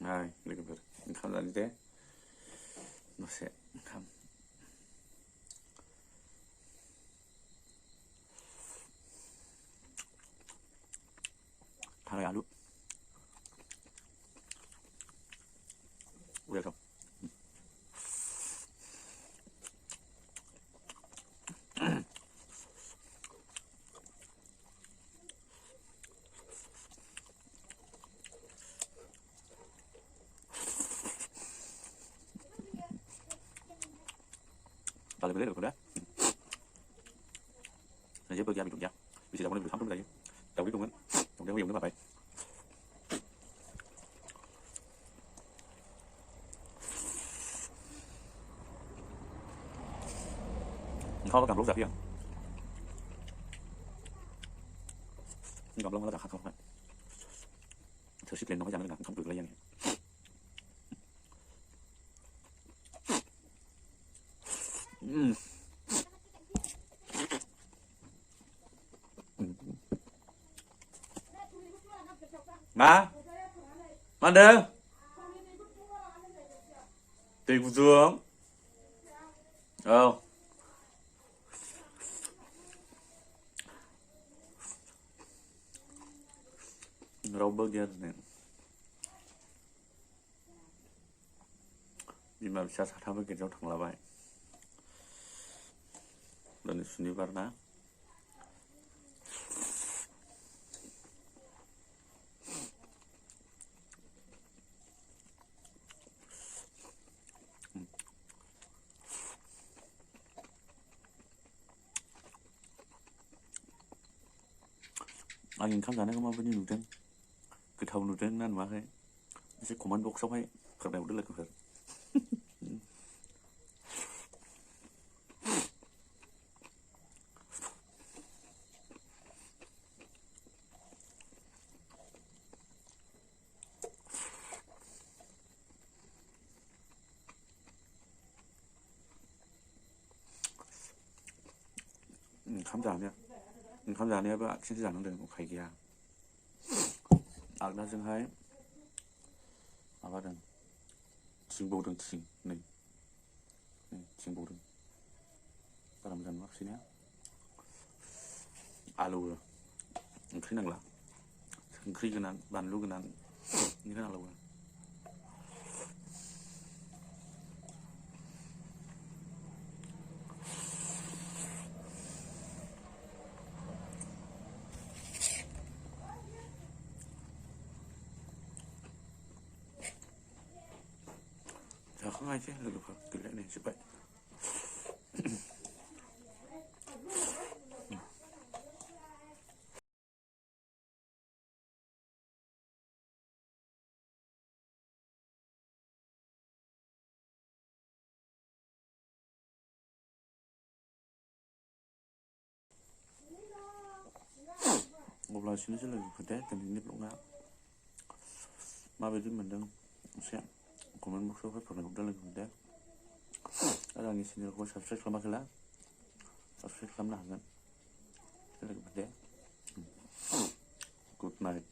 लोगोफोर ओंखाम जानो दे दसे ओंखाम थाराय आलु udah dong kalau boleh udah saya pergi ambil kerja bisa dapat lebih sampai lagi tahu itu kan kemudian yang apa kau cầm lúa giặt không cầm lông nó giặt không phải thử xích lên nó cái không được lấy vậy má đơ tìm xuống rau burger nih gimana bisa sampai ke jauh tengah labai dan di sini warna anh khán giả nó có bao nhiêu nụ trắng cái thầu nụ trắng nên mà thế sẽ comment box sống hay phần nào rất là cực thật khán giả này bạn xin giảng đường của thầy kia ở đó dương hay ở bắt đầu chính bộ đường chính này chính bộ đường ta làm dần bác sĩ nhé alo rồi khi nào là khi cáiนั้นbàn lúc cáiนั้นnhư thế nào rồi không ai chứ lực lượng tỷ lệ này dịch bệnh một lời xin lỗi là thế tình hình nếp lỗ ngáo mà về mình đang xem của mình một số các phần cũng đã lên đấy đó là xin lỗi subscribe làm cái lá subscribe làm nào nữa đây là cái đấy good night